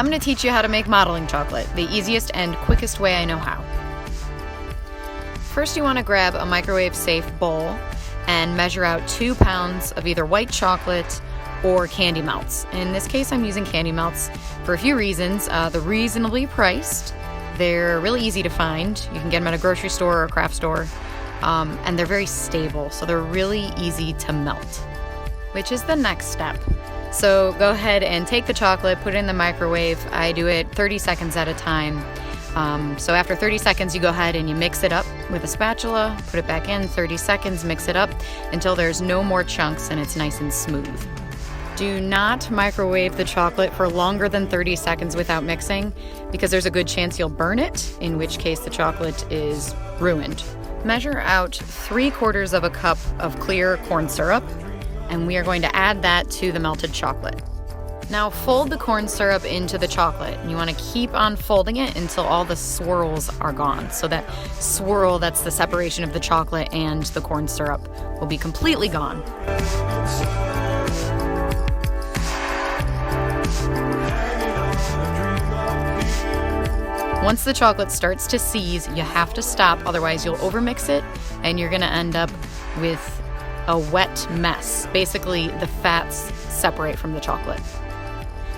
I'm going to teach you how to make modeling chocolate, the easiest and quickest way I know how. First, you want to grab a microwave-safe bowl and measure out 2 pounds of either white chocolate or candy melts. In this case, I'm using candy melts for a few reasons. They're reasonably priced, they're really easy to find. You can get them at a grocery store or a craft store, and they're very stable, so they're really easy to melt, which is the next step. So go ahead and take the chocolate, put it in the microwave. I do it 30 seconds at a time. So after 30 seconds, you go ahead and you mix it up with a spatula, put it back in, 30 seconds, mix it up until there's no more chunks and it's nice and smooth. Do not microwave the chocolate for longer than 30 seconds without mixing, because there's a good chance you'll burn it, in which case the chocolate is ruined. Measure out 3/4 of a cup of clear corn syrup, and we are going to add that to the melted chocolate. Now fold the corn syrup into the chocolate, and you want to keep on folding it until all the swirls are gone. So that swirl, that's the separation of the chocolate and the corn syrup, will be completely gone. Once the chocolate starts to seize, you have to stop, otherwise you'll overmix it and you're going to end up with a wet mess. Basically, the fats separate from the chocolate.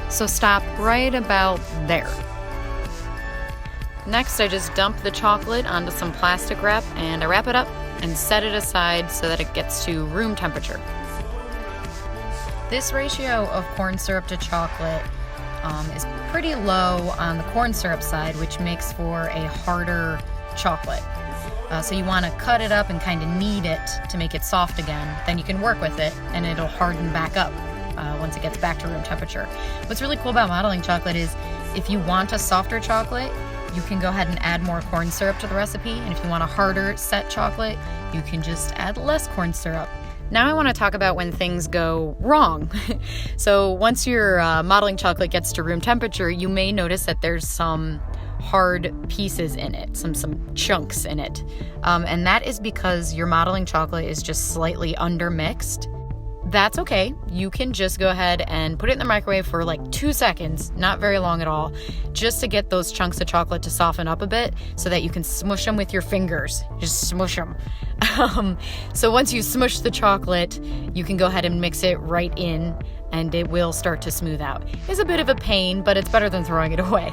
So stop right about there. Next, I just dump the chocolate onto some plastic wrap, and I wrap it up and set it aside so that it gets to room temperature. This ratio of corn syrup to chocolate is pretty low on the corn syrup side, which makes for a harder chocolate. So you want to cut it up and kind of knead it to make it soft again. Then you can work with it and it'll harden back up once it gets back to room temperature. What's really cool about modeling chocolate is if you want a softer chocolate, you can go ahead and add more corn syrup to the recipe. And if you want a harder set chocolate, you can just add less corn syrup. Now I want to talk about when things go wrong. So once your modeling chocolate gets to room temperature, you may notice that there's some hard pieces in it, some chunks in it. And that is because your modeling chocolate is just slightly undermixed. That's okay. You can just go ahead and put it in the microwave for like 2 seconds, not very long at all, just to get those chunks of chocolate to soften up a bit so that you can smush them with your fingers. Just smush them. So once you smush the chocolate, you can go ahead and mix it right in and it will start to smooth out. It's a bit of a pain, but it's better than throwing it away.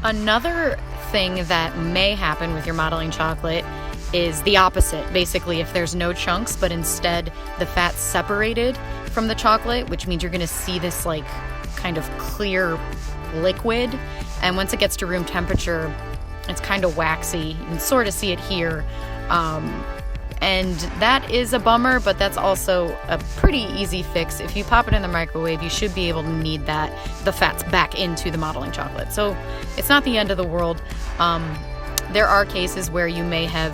Another thing that may happen with your modeling chocolate is the opposite. Basically, if there's no chunks, but instead the fat's separated from the chocolate, which means you're gonna see this like kind of clear liquid. And once it gets to room temperature, it's kind of waxy. You can sort of see it here. And that is a bummer, but that's also a pretty easy fix. If you pop it in the microwave, you should be able to knead the fats back into the modeling chocolate. So it's not the end of the world. There are cases where you may have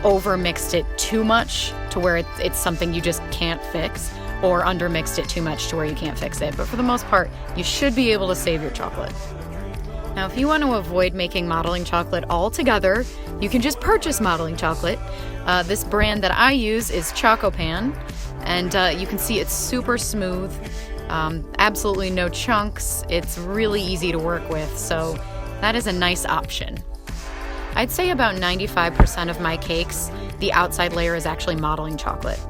overmixed it too much to where it's something you just can't fix, or undermixed it too much to where you can't fix it. But for the most part, you should be able to save your chocolate. Now, if you want to avoid making modeling chocolate altogether, you can just purchase modeling chocolate. This brand that I use is Chocopan, and you can see it's super smooth, absolutely no chunks. It's really easy to work with, so that is a nice option. I'd say about 95% of my cakes, the outside layer is actually modeling chocolate.